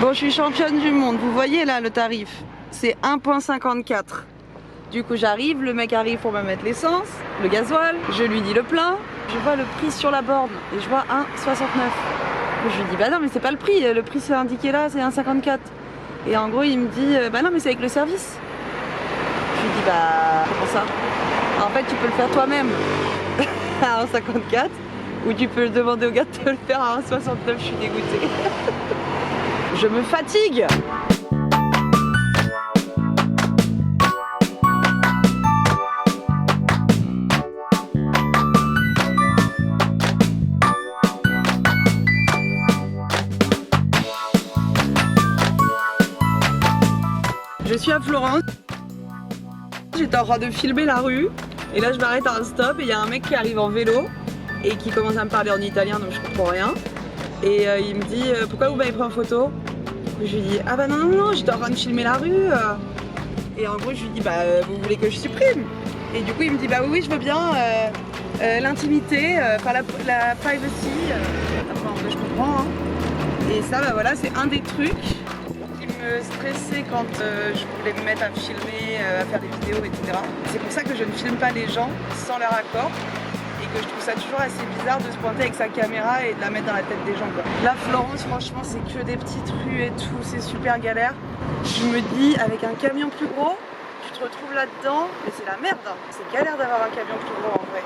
Bon, je suis championne du monde, vous voyez là le tarif, c'est 1,54. Du coup j'arrive, le mec arrive pour me mettre l'essence, le gasoil, je lui dis le plein, je vois le prix sur la borne et je vois 1,69. Je lui dis bah non mais c'est pas le prix c'est indiqué là, c'est 1,54. Et en gros il me dit bah non mais c'est avec le service. Je lui dis bah comment ça? En fait tu peux le faire toi-même à 1,54 ou tu peux demander au gars de te le faire à 1,69, je suis dégoûtée. Je me fatigue. Je suis à Florence. J'étais en train de filmer la rue et là je m'arrête à un stop et il y a un mec qui arrive en vélo et qui commence à me parler en italien donc je comprends rien. Et il me dit pourquoi vous m'avez pris en photo? Je lui dis ah bah non non non, j'étais en train de filmer la rue. Et en gros je lui dis bah vous voulez que je supprime? Et du coup il me dit bah oui je veux bien l'intimité, enfin la privacy. Enfin, je comprends hein. Et ça bah voilà c'est un des trucs qui me stressait quand je voulais me mettre à filmer, à faire des vidéos etc. C'est pour ça que je ne filme pas les gens sans leur accord. Et que je trouve ça toujours assez bizarre de se pointer avec sa caméra et de la mettre dans la tête des gens quoi. La Florence franchement c'est que des petites rues et tout, c'est super galère. Je me dis avec un camion plus gros, tu te retrouves là-dedans, mais c'est la merde hein. C'est galère d'avoir un camion plus gros en vrai.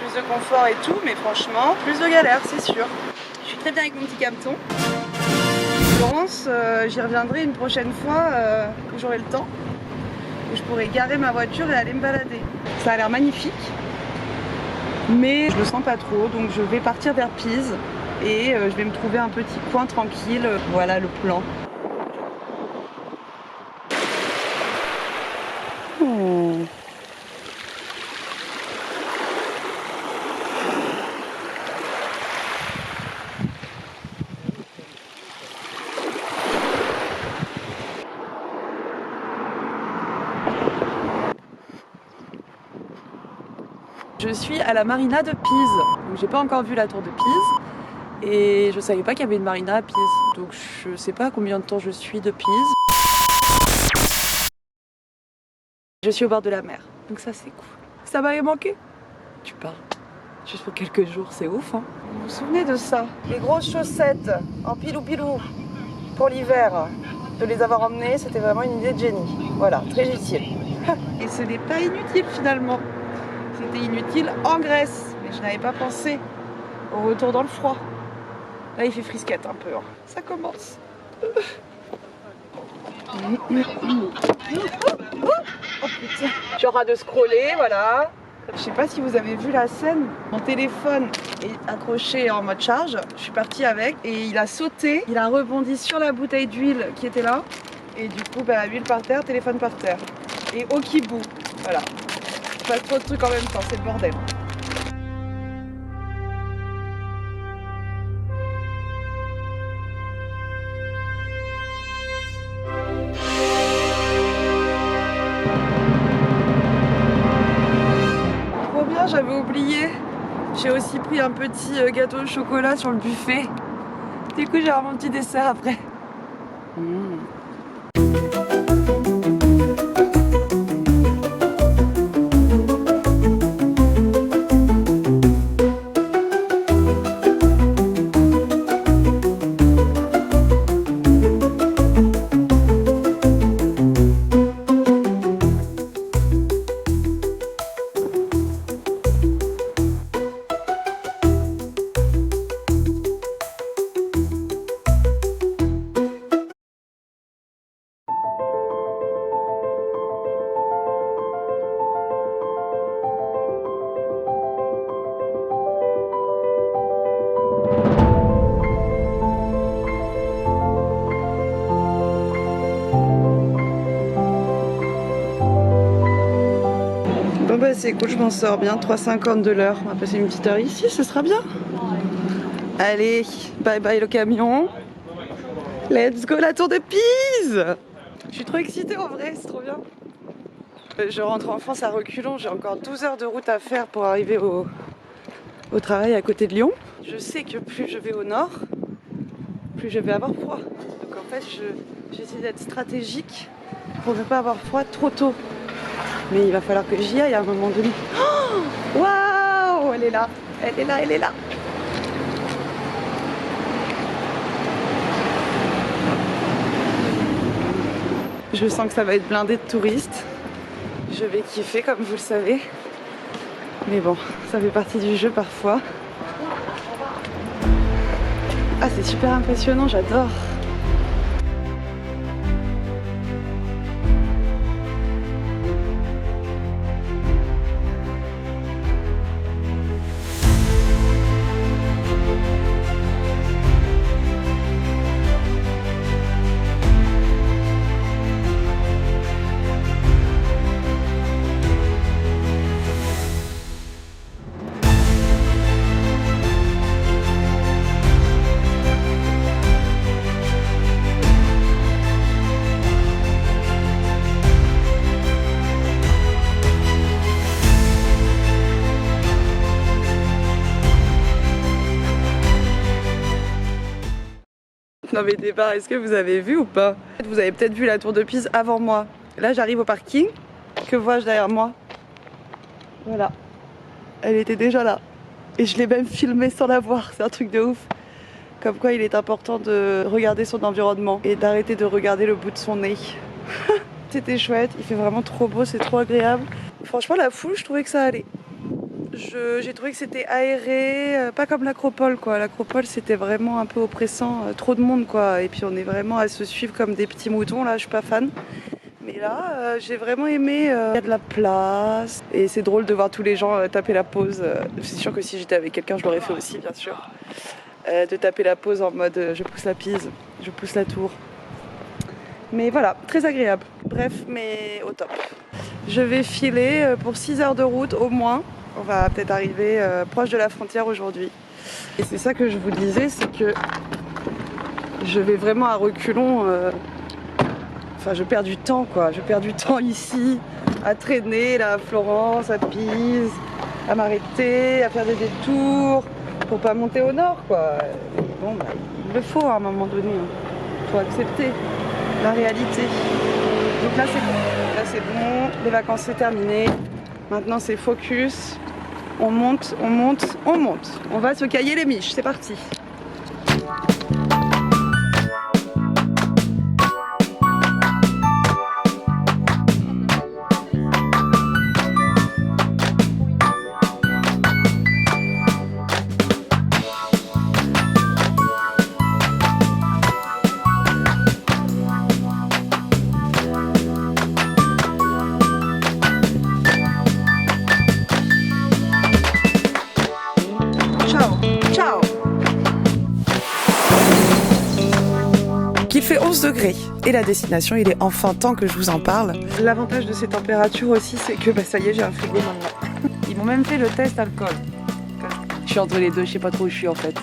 Plus de confort et tout, mais franchement, plus de galère c'est sûr. Je suis très bien avec mon petit cameton. Florence, j'y reviendrai une prochaine fois que j'aurai le temps. Où je pourrai garer ma voiture et aller me balader. Ça a l'air magnifique. Mais je le sens pas trop, donc je vais partir vers Pise et je vais me trouver un petit coin tranquille. Voilà le plan. Oh. Je suis à la marina de Pise. J'ai pas encore vu la tour de Pise et je savais pas qu'il y avait une marina à Pise. Donc je sais pas combien de temps je suis de Pise. Je suis au bord de la mer, donc ça c'est cool. Ça m'avait manqué. Tu parles. Juste pour quelques jours, c'est ouf hein. Vous vous souvenez de ça? Les grosses chaussettes en pilou-pilou pour l'hiver. De les avoir emmenées, c'était vraiment une idée de génie. Voilà, très utile. Et ce n'est pas inutile finalement. C'était inutile en Grèce, mais je n'avais pas pensé au retour dans le froid. Là, il fait frisquette un peu. Hein. Ça commence. Oh putain. Je suis en train de scroller, voilà. Je sais pas si vous avez vu la scène. Mon téléphone est accroché en mode charge. Je suis partie avec et il a sauté. Il a rebondi sur la bouteille d'huile qui était là. Et du coup, bah, huile par terre, téléphone par terre. Et au kibou. Voilà. Pas trop de trucs en même temps, c'est le bordel. Trop bien, j'avais oublié. J'ai aussi pris un petit gâteau au chocolat sur le buffet. Du coup, j'ai mon petit dessert après. Bon bah c'est cool, je m'en sors bien, 3,50 de l'heure. On va passer une petite heure ici, ce sera bien. Allez, bye bye le camion. Let's go la tour de Pise. Je suis trop excitée en vrai, c'est trop bien. Je rentre en France à reculons, j'ai encore 12 heures de route à faire pour arriver au travail à côté de Lyon. Je sais que plus je vais au nord, plus je vais avoir froid. Donc en fait, j'essaie d'être stratégique pour ne pas avoir froid trop tôt. Mais il va falloir que j'y aille à un moment donné. Oh, waouh, elle est là, elle est là, elle est là. Je sens que ça va être blindé de touristes. Je vais kiffer comme vous le savez. Mais bon, ça fait partie du jeu parfois. Ah, c'est super impressionnant, j'adore. Non mais départ, est-ce que vous avez vu ou pas? Vous avez peut-être vu la tour de Pise avant moi. Là j'arrive au parking. Que vois-je derrière moi? Voilà. Elle était déjà là. Et je l'ai même filmée sans la voir. C'est un truc de ouf. Comme quoi il est important de regarder son environnement et d'arrêter de regarder le bout de son nez. C'était chouette, il fait vraiment trop beau, c'est trop agréable. Franchement la foule, je trouvais que ça allait. J'ai trouvé que c'était aéré, pas comme l'Acropole quoi. L'Acropole c'était vraiment un peu oppressant, trop de monde quoi. Et puis on est vraiment à se suivre comme des petits moutons, là je suis pas fan. Mais là j'ai vraiment aimé, il y a de la place. Et c'est drôle de voir tous les gens taper la pause. C'est sûr que si j'étais avec quelqu'un je l'aurais fait aussi bien sûr. De taper la pause en mode je pousse la Pise, je pousse la tour. Mais voilà, très agréable. Bref, mais au top. Je vais filer pour 6 heures de route au moins. On va peut-être arriver proche de la frontière aujourd'hui. Et c'est ça que je vous disais, c'est que je vais vraiment à reculons. Enfin, je perds du temps quoi. Je perds du temps ici, à traîner là à Florence, à Pise, à m'arrêter, à faire des détours pour pas monter au nord quoi. Mais bon, bah, il le faut à un moment donné. Il faut accepter la réalité. Donc là c'est bon. Là c'est bon. Les vacances c'est terminé. Maintenant c'est focus. On monte, on monte, on monte. On va se cailler les miches, c'est parti. Ciao. Il fait 11 degrés et la destination, il est enfin temps que je vous en parle. L'avantage de ces températures aussi, c'est que ça y est, j'ai un frigo maintenant. Ils m'ont même fait le test alcool. Je suis entre les deux, je sais pas trop où je suis en fait.